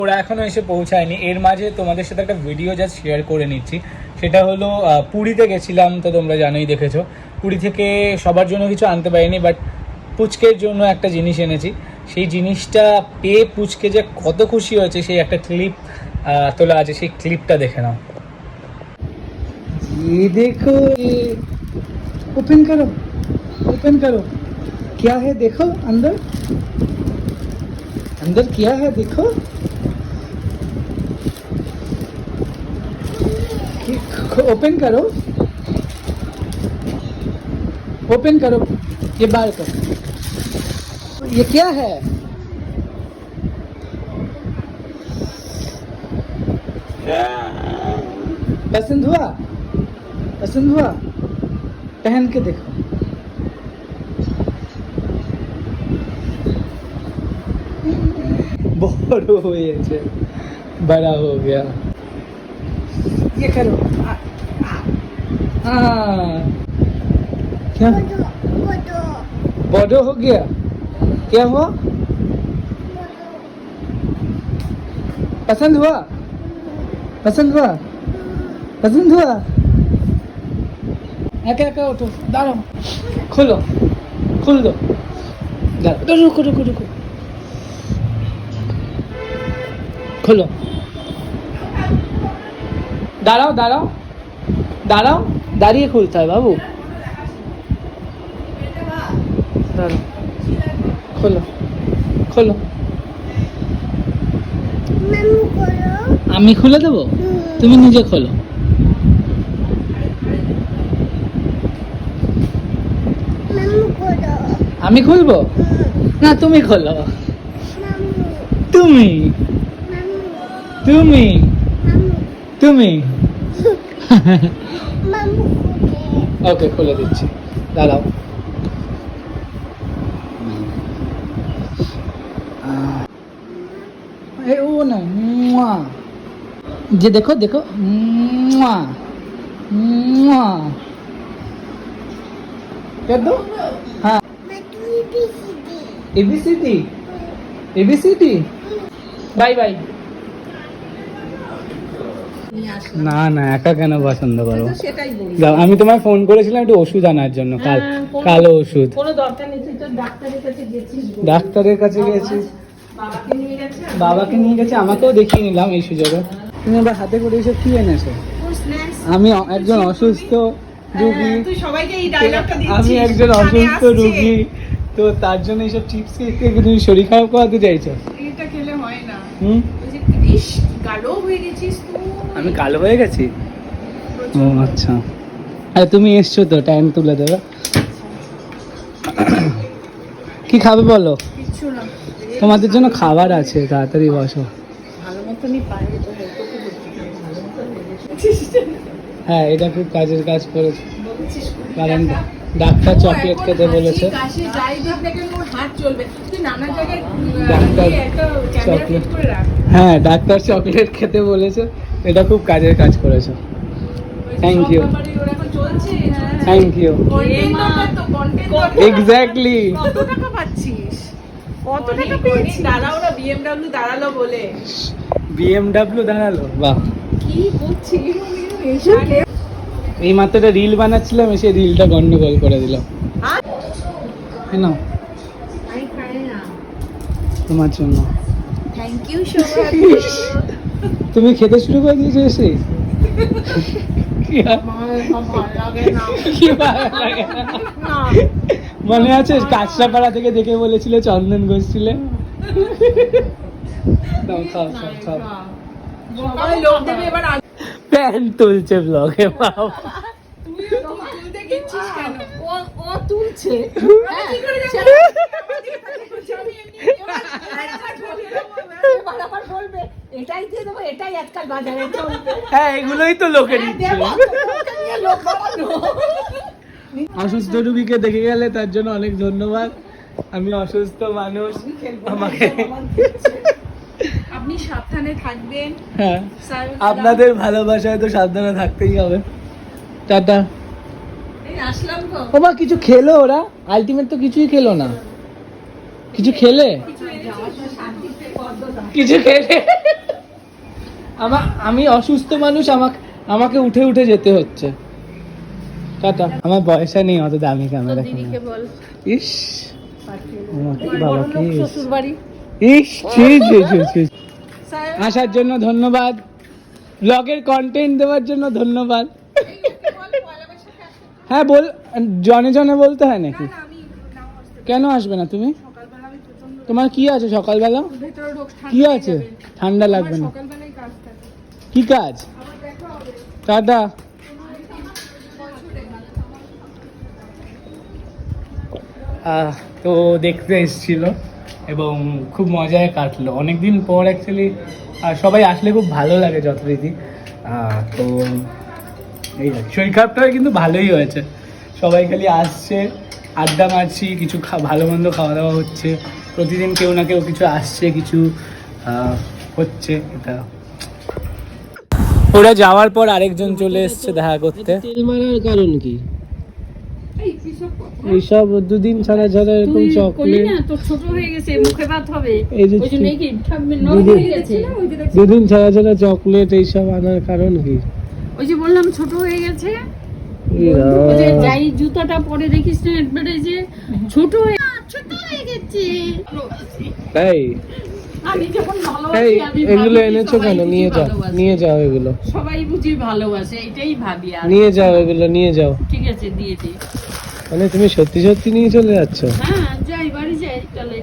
ওরা এখনো এসে পৌঁছায়নি। এর মাঝে তোমাদের সাথে একটা ভিডিও জাস্ট শেয়ার করে নিচ্ছি। সেটা হলো পুরীতে গেছিলাম, তো তোমরা জানোই, দেখেছো। পুরী থেকে সবার জন্য কিছু আনতে পারিনি, বাট পুচকের জন্য একটা জিনিস এনেছি। সেই জিনিসটা পেয়ে পুচকে যে কত খুশি হয়েছে সেই একটা ক্লিপ তোলা আছে, সেই ক্লিপটা দেখে নাও। ये देखो, ये ओपन करो, ओपन करो, क्या है देखो अंदर, अंदर क्या है देखो। ओपन करो, ओपन करो, ये बाहर करो, ये क्या है? पसंद हुआ? पसंद हुआ? पहन के देखो। बड़ा हो बड़ा हो गया। ये करो। क्या बड़ा हो गया? क्या हुआ? पसंद हुआ? पसंद हुआ? पसंद हुआ? एका एका उठो, दाঁড়াও, खोलो, खोल दो, रुको रुको रुको, खोलो, दाঁড়াও दाঁড়াও दाঁড়াও, দাঁড়িয়ে খুলতে হয় বাবু, দাঁড়াও, খোলো খোলো। আমি খুলে দেবো? তুমি নিজে খোলো। আমি খুলবো না, তুমি খোলো। তুমি তুমি তুমি ওকে, খুলে দিচ্ছি, দাঁড়াও। ও না, যে দেখো দেখো, कर दो। हाँ, एबीसीडी एबीसीडी, बाय बाय। না না, একা কেন পছন্দ করো? যাও, আমি তোমায় ফোন করেছিলাম একটু ওষুধ আনার জন্য, কালো ওষুধ। কোনো দরকার নেই, তুই তো ডাক্তারের কাছে গেছিস। ডাক্তারের কাছে গেছিস, বাবাকে নিয়ে গেছে, আমাকেও দেখিয়ে নিলাম এই সুযোগে। তুমি আবার হাতে করে এসব কি এনেছো? আমি একজন অসুস্থ রুগী, আমি একজন অসুস্থ রুগী, তো তার জন্য এইসব চিপস খেয়ে তুমি শরীর খারাপ করাতে চাইছো? এটা খেলে হয় না। আমি কালো হয়ে গেছি? ও আচ্ছা, আরে তুমি এসছো তো, টাইম তুলে দেবে। কি খাবে বলো? তোমাদের জন্য খাবার আছে, তাড়াতাড়ি বসো। হ্যাঁ, এটা খুব কাজের কাজ করেছে, কারণ ডাক্তার চকলেট খেতে বলেছে। চকলেট, হ্যাঁ, ডাক্তার চকলেট খেতে বলেছে, এটা খুব কাজের কাজ করেছে। Thank you, thank you. Exactly. কত টাকা পাচ্ছিস? কত টাকা পেয়েছিস? দাঁড়াও না, বিএমডব্লিউ দাঁড়ালো বলে। বিএমডব্লিউ দাঁড়ালো, বাহ। কি করছিস? এই মাত্র একটা রিল বানাচ্ছিলাম, এসে রিলটা গন্ডগোল করে দিলাম। নাও, তোমার জন্য। Thank you so much. তুমি খেতে শুরু করে দিয়েছো এসে? মনে আছে কাঁচরাপাড়া থেকে দেখে বলেছিলে চন্দন ঘোষ ছিলে? প্যান্ট তুলছে ব্লগে, বাবা। হ্যাঁ, এগুলোই তো লোকের ইচ্ছে। অসুস্থ রুগীকে দেখে গেলে তার জন্য অনেক ধন্যবাদ। আমি অসুস্থ মানুষ, আমাকে আপনি সাবধানে থাকবেন। হ্যাঁ, আপনাদের ভালোবাসায় তো সাবধানে থাকতেই হবে। টাটা। আসলাম তো। বাবা, কিছু খেলো ওরা? আলটিমেট তো কিছুই খেলো না। কিছু খেলে? কিছু খেলে আমি অসুস্থ মানুষ, আমাকে উঠে উঠে যেতে হচ্ছে। টাটা। আমার পয়সা নেই অত দামি ক্যামেরা কিনে। বল ইস বাবা কি শ্বশুর বাড়ি ইস ছি ছি ছি ছি। আসার জন্য ধন্যবাদ, ব্লগের কন্টেন্ট দেওয়ার জন্য ধন্যবাদ। হ্যাঁ বল, জনে জনে বলতে হয় নাকি? কেন আসবে না তুমি? তোমার কি আছে সকালবেলা? কি আছে? ঠান্ডা লাগবে না? কি কাজ? টাটা। তো দেখতে এসেছিল এবং খুব মজায় কাটলো, অনেকদিন পর অ্যাকচুয়ালি। আর সবাই আসলে খুব ভালো লাগে যথারীতি। তো এই শরীর খারাপটা কিন্তু ভালোই হয়েছে, সবাই খালি আসছে, আড্ডা মারছি, কিছু ভালো মন্দ খাওয়া দাওয়া হচ্ছে, প্রতিদিন কেউ না কেউ কিছু আসছে, কিছু হচ্ছে। এটা ওরা যাওয়ার পর আরেকজন চলে এসছে দেখা করতে। তেল মারার কারণ কি? এইসব দুদিন ছাড়া ছাড়া এরকম চকলেট, ছোট হয়ে গেছে, মুখে ভাত হবে, দুদিন ছাড়া ছাড়া চকলেট এইসব আনার কারণ কি? ওই যে বললাম ছোট হয়ে গেছে। যাই জুতাটা পরে দেখিস না, একবারে যে ছোট হয়ে গেছে। তাই আমি যখন এই ভালোবাসি, আমি এগুলো ভাবি এনেছো সবাই কেন? বুঝি নিয়ে যাও, ভালোবাসে। নিয়ে যাও এগুলো, সবাই বুঝি ভালোবাসে, এটাই ভাবি। আর নিয়ে যাও এগুলো, নিয়ে যাও। ঠিক আছে, দিয়ে দিই। মানে তুমি সত্যি সত্যি নিয়ে চলে যাচ্ছ? হ্যাঁ, যাই, বাড়ি যাই তাহলে।